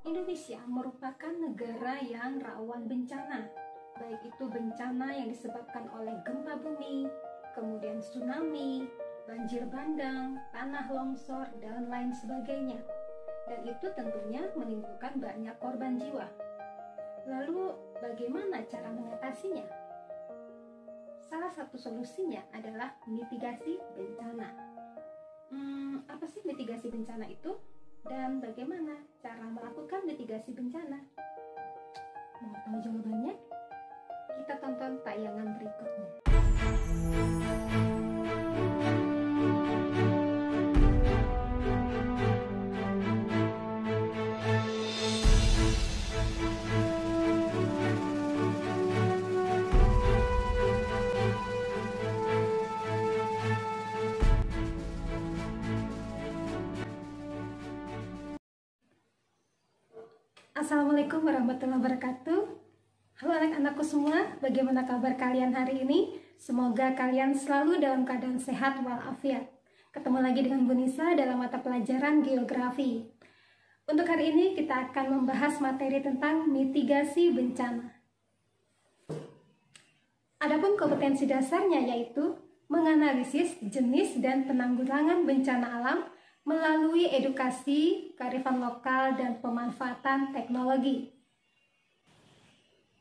Indonesia merupakan negara yang rawan bencana, baik itu bencana yang disebabkan oleh gempa bumi, kemudian tsunami, banjir bandang, tanah longsor, dan lain sebagainya. Dan itu tentunya menimbulkan banyak korban jiwa. Lalu, bagaimana cara mengatasinya? Salah satu solusinya adalah mitigasi bencana. Apa sih mitigasi bencana itu? Dan bagaimana cara melakukan mitigasi bencana? Mau tahu jawabannya? Kita tonton tayangan berikutnya. Assalamualaikum warahmatullahi wabarakatuh. Halo anak-anakku semua, bagaimana kabar kalian hari ini? Semoga kalian selalu dalam keadaan sehat walafiat. Ketemu lagi dengan Bu Nisa dalam mata pelajaran geografi. Untuk hari ini kita akan membahas materi tentang mitigasi bencana. Adapun kompetensi dasarnya yaitu menganalisis jenis dan penanggulangan bencana alam melalui edukasi, kearifan lokal, dan pemanfaatan teknologi.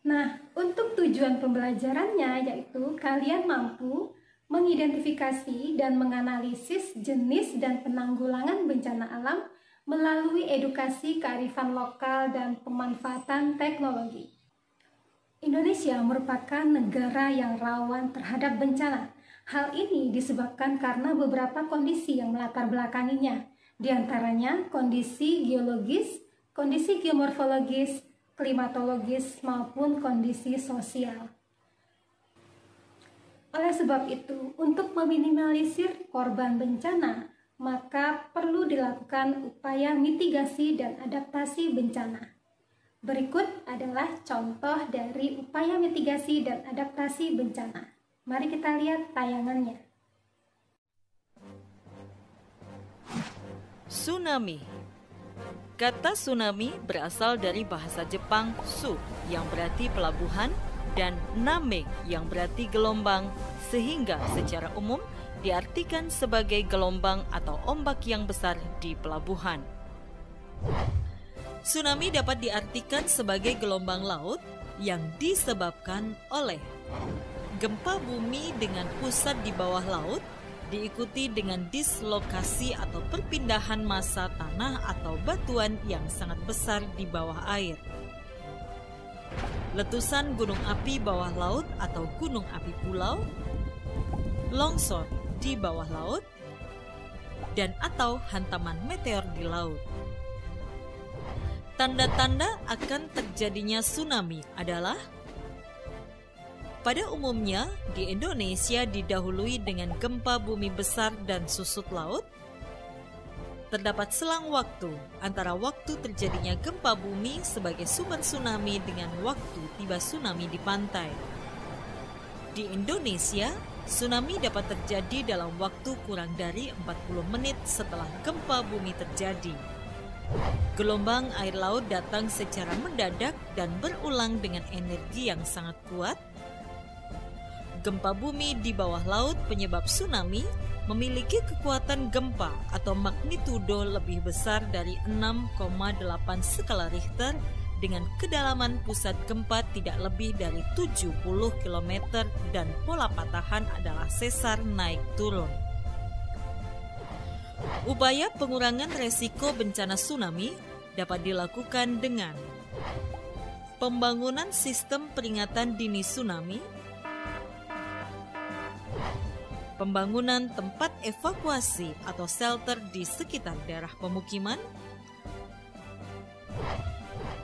Nah, untuk tujuan pembelajarannya yaitu kalian mampu mengidentifikasi dan menganalisis jenis dan penanggulangan bencana alam melalui edukasi, kearifan lokal, dan pemanfaatan teknologi. Indonesia merupakan negara yang rawan terhadap bencana. Hal ini disebabkan karena beberapa kondisi yang melatar belakanginya, di antaranya kondisi geologis, kondisi geomorfologis, klimatologis, maupun kondisi sosial. Oleh sebab itu, untuk meminimalisir korban bencana, maka perlu dilakukan upaya mitigasi dan adaptasi bencana. Berikut adalah contoh dari upaya mitigasi dan adaptasi bencana. Mari kita lihat tayangannya. Tsunami. Kata tsunami berasal dari bahasa Jepang su yang berarti pelabuhan dan name yang berarti gelombang, sehingga secara umum diartikan sebagai gelombang atau ombak yang besar di pelabuhan. Tsunami dapat diartikan sebagai gelombang laut yang disebabkan oleh gempa bumi dengan pusat di bawah laut, diikuti dengan dislokasi atau perpindahan massa tanah atau batuan yang sangat besar di bawah air. Letusan gunung api bawah laut atau gunung api pulau, longsor di bawah laut, dan atau hantaman meteor di laut. Tanda-tanda akan terjadinya tsunami adalah: pada umumnya, di Indonesia didahului dengan gempa bumi besar dan susut laut. Terdapat selang waktu antara waktu terjadinya gempa bumi sebagai sumber tsunami dengan waktu tiba tsunami di pantai. Di Indonesia, tsunami dapat terjadi dalam waktu kurang dari 40 menit setelah gempa bumi terjadi. Gelombang air laut datang secara mendadak dan berulang dengan energi yang sangat kuat. Gempa bumi di bawah laut penyebab tsunami memiliki kekuatan gempa atau magnitudo lebih besar dari 6,8 skala Richter dengan kedalaman pusat gempa tidak lebih dari 70 km dan pola patahan adalah sesar naik turun. Upaya pengurangan resiko bencana tsunami dapat dilakukan dengan pembangunan sistem peringatan dini tsunami, pembangunan tempat evakuasi atau shelter di sekitar daerah pemukiman,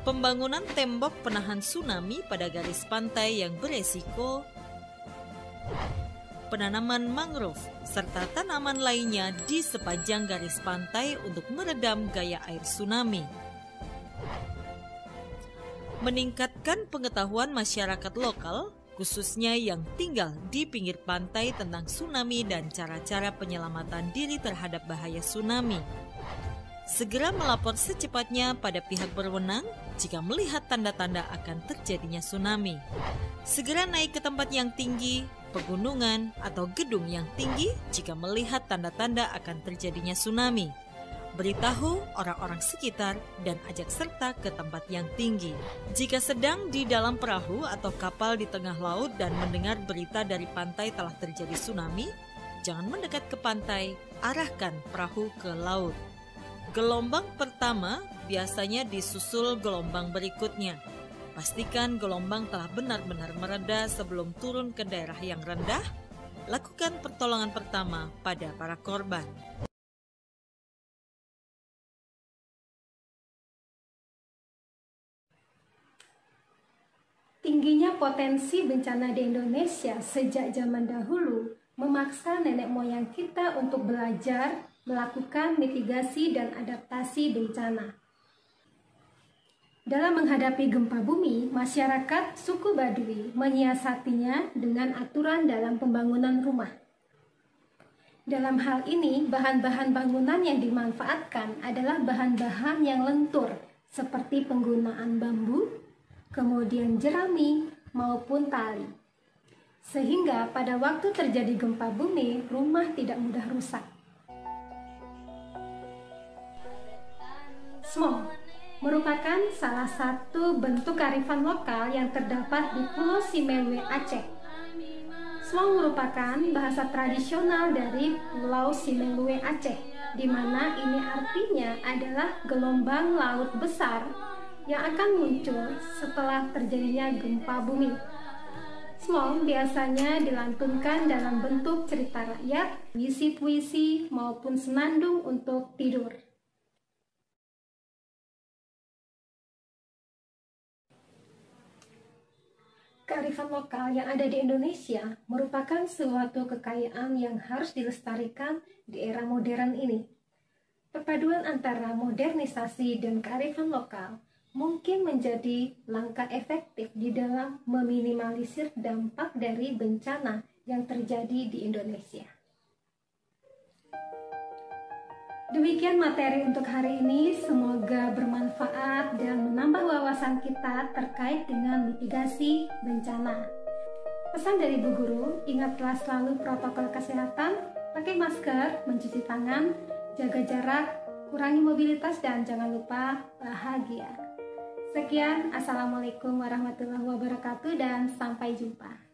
pembangunan tembok penahan tsunami pada garis pantai yang beresiko, penanaman mangrove, serta tanaman lainnya di sepanjang garis pantai untuk meredam gaya air tsunami. Meningkatkan pengetahuan masyarakat lokal, khususnya yang tinggal di pinggir pantai tentang tsunami dan cara-cara penyelamatan diri terhadap bahaya tsunami. Segera melapor secepatnya pada pihak berwenang jika melihat tanda-tanda akan terjadinya tsunami. Segera naik ke tempat yang tinggi, pegunungan, atau gedung yang tinggi jika melihat tanda-tanda akan terjadinya tsunami. Beritahu orang-orang sekitar dan ajak serta ke tempat yang tinggi. Jika sedang di dalam perahu atau kapal di tengah laut dan mendengar berita dari pantai telah terjadi tsunami, jangan mendekat ke pantai, arahkan perahu ke laut. Gelombang pertama biasanya disusul gelombang berikutnya. Pastikan gelombang telah benar-benar mereda sebelum turun ke daerah yang rendah. Lakukan pertolongan pertama pada para korban. Tingginya potensi bencana di Indonesia sejak zaman dahulu memaksa nenek moyang kita untuk belajar melakukan mitigasi dan adaptasi bencana. Dalam menghadapi gempa bumi, masyarakat suku Baduy menyiasatinya dengan aturan dalam pembangunan rumah. Dalam hal ini, bahan-bahan bangunan yang dimanfaatkan adalah bahan-bahan yang lentur, seperti penggunaan bambu, kemudian jerami, maupun tali. Sehingga pada waktu terjadi gempa bumi, rumah tidak mudah rusak. Smong merupakan salah satu bentuk kearifan lokal yang terdapat di Pulau Simeulue, Aceh. Smong merupakan bahasa tradisional dari Pulau Simeulue, Aceh, di mana ini artinya adalah gelombang laut besar yang akan muncul setelah terjadinya gempa bumi. Smong biasanya dilantunkan dalam bentuk cerita rakyat, puisi-puisi, maupun senandung untuk tidur. Kearifan lokal yang ada di Indonesia merupakan suatu kekayaan yang harus dilestarikan di era modern ini. Perpaduan antara modernisasi dan kearifan lokal mungkin menjadi langkah efektif di dalam meminimalisir dampak dari bencana yang terjadi di Indonesia. Demikian materi untuk hari ini, semoga bermanfaat dan menambah wawasan kita terkait dengan mitigasi bencana. Pesan dari Bu Guru, ingatlah selalu protokol kesehatan, pakai masker, mencuci tangan, jaga jarak, kurangi mobilitas, dan jangan lupa bahagia. Sekian, Assalamualaikum warahmatullahi wabarakatuh, dan sampai jumpa.